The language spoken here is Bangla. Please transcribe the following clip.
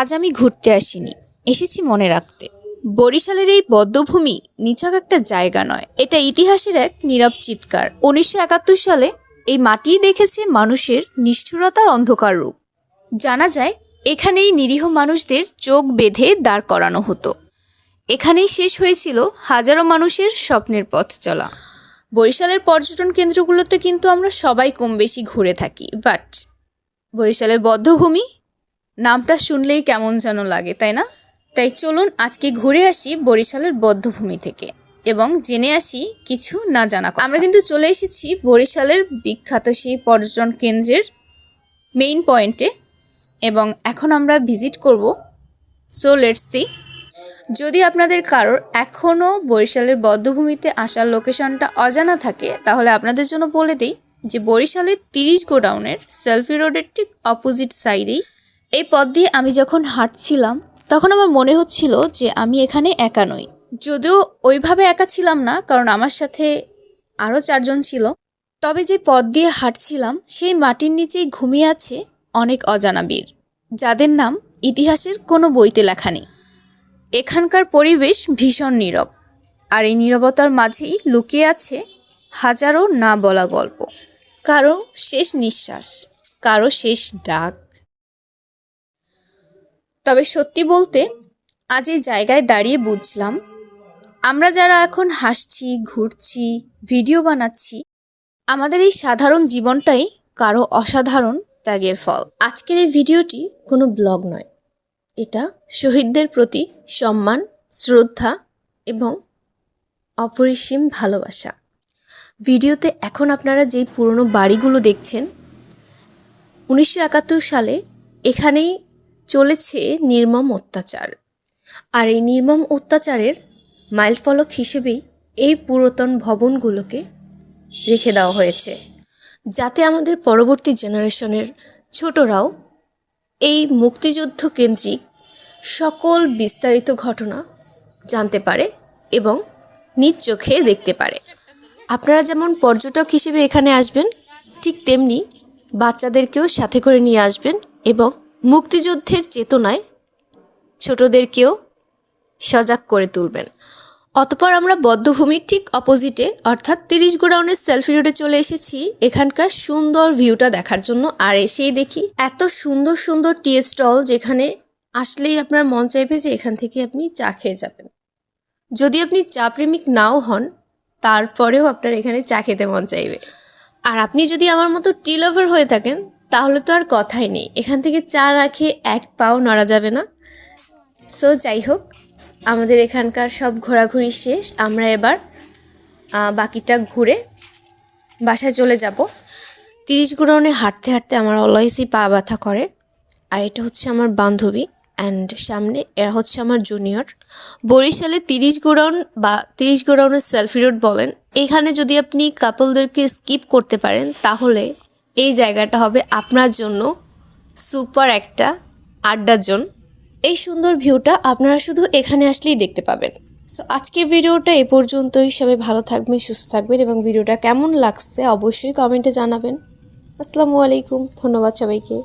আজ আমি ঘুরতে আসিনি, এসেছি মনে রাখতে। বরিশালের এই বধ্যভূমি নিছক একটা জায়গা নয়, এটা ইতিহাসের এক নীরব চিৎকার। ১৯৭১ সালে এই মাটিই দেখেছে মানুষের নিষ্ঠুরতার অন্ধকার রূপ। জানা যায় এখানেই নিরীহ মানুষদের চোখ বেঁধে দাঁড় করানো হতো। এখানেই শেষ হয়েছিল হাজারো মানুষের স্বপ্নের পথ চলা। বরিশালের পর্যটন কেন্দ্রগুলোতে কিন্তু আমরা সবাই কম বেশি ঘুরে থাকি, বাট বরিশালের বধ্যভূমি নামটা শুনলেই কেমন যেন লাগে, তাই না? তাই চলুন আজকে ঘুরে আসি বরিশালের বধ্যভূমি থেকে এবং জেনে আসি কিছু না জানা কথা। আমরা কিন্তু চলে এসেছি বরিশালের বিখ্যাত সেই পর্যটন কেন্দ্রের মেইন পয়েন্টে এবং এখন আমরা ভিজিট করব। So let's see. যদি আপনাদের কারোর এখনও বরিশালের বধ্যভূমিতে আসার লোকেশনটা অজানা থাকে, তাহলে আপনাদের জন্য বলে দিই যে বরিশালের ৩০ গোডাউনের সেলফি রোডের ঠিক অপোজিট সাইডেই এই পথ দিয়ে আমি যখন হাঁটছিলাম তখন আমার মনে হচ্ছিল যে আমি এখানে একা নই। যদিও ওইভাবে একা ছিলাম না, কারণ আমার সাথে আরও ৪ জন ছিল। তবে যে পথ দিয়ে হাঁটছিলাম সেই মাটির নিচেই ঘুমিয়ে আছে অনেক অজানা বীর, যাদের নাম ইতিহাসের কোনো বইতে লেখা নেই। এখানকার পরিবেশ ভীষণ নীরব, আর এই নীরবতার মাঝেই লুকিয়ে আছে হাজারো না বলা গল্প, কারো শেষ নিঃশ্বাস, কারো শেষ ডাক। তবে সত্যি বলতে আজ এই জায়গায় দাঁড়িয়ে বুঝলাম আমরা যারা এখন হাসছি, ঘুরছি, ভিডিও বানাচ্ছি, আমাদের এই সাধারণ জীবনটাই কারো অসাধারণ ত্যাগের ফল। আজকের এই ভিডিওটি কোনো ব্লগ নয়, এটা শহীদদের প্রতি সম্মান, শ্রদ্ধা এবং অপরিসীম ভালোবাসা। ভিডিওতে এখন আপনারা যেই পুরনো বাড়িগুলো দেখছেন, ১৯৭১ সালে এখানেই চলেছে নির্মম অত্যাচার। আর এই নির্মম অত্যাচারের মাইলফলক হিসেবেই এই পুরাতন ভবনগুলোকে রেখে দেওয়া হয়েছে, যাতে আমাদের পরবর্তী জেনারেশনের ছোটরাও এই মুক্তিযুদ্ধ কেন্দ্রিক সকল বিস্তারিত ঘটনা জানতে পারে এবং নিজ চোখে দেখতে পারে। আপনারা যেমন পর্যটক হিসেবে এখানে আসবেন, ঠিক তেমনি বাচ্চাদেরকেও সাথে করে নিয়ে আসবেন এবং মুক্তিযুদ্ধের চেতনায় ছোটদেরকেও সজাগ করে তুলবেন। অতঃপর আমরা বধ্যভূমির ঠিক অপোজিটে অর্থাৎ ৩০ গোডাউনের সেলফি রোডে চলে এসেছি এখানকার সুন্দর ভিউটা দেখার জন্য। আর এসেই দেখি এত সুন্দর সুন্দর টি স্টল, যেখানে আসলেই আপনার মন চাইবে যে এখান থেকে আপনি চা খেয়ে যাবেন। যদি আপনি চা প্রেমিক নাও হন, তারপরেও আপনার এখানে চা খেতে মন চাইবে। আর আপনি যদি আমার মতো টি লাভার হয়ে থাকেন, তাহলে তো আর কথাই নেই, এখান থেকে চা না খেয়ে এক পাও নড়া যাবে না। সো যাই হোক, আমাদের এখানকার সব ঘোরাঘুরি শেষ। আমরা এবার বাকিটা ঘুরে বাসায় চলে যাব। ৩০ গোডাউনে হাঁটতে হাঁটতে আমার অলওয়েজই পা ব্যথা করে। আর এটা হচ্ছে আমার বান্ধবী, অ্যান্ড সামনে এরা হচ্ছে আমার জুনিয়র। বরিশালে ৩০ গোডাউন বা ৩০ গোডাউনের সেলফি রোড বলেন, এখানে যদি আপনি কাপলদেরকে স্কিপ করতে পারেন, তাহলে এই জায়গাটা হবে আপনার জন্য সুপার একটা আড্ডার জোন। এই সুন্দর ভিউটা আপনারা শুধু এখানে আসলেই দেখতে পাবেন। সো আজকে ভিডিওটা এ পর্যন্তই। সবাই ভালো থাকবেন, সুস্থ থাকবেন এবং ভিডিওটা কেমন লাগছে অবশ্যই কমেন্টে জানাবেন। আসসালামু আলাইকুম, ধন্যবাদ সবাইকে।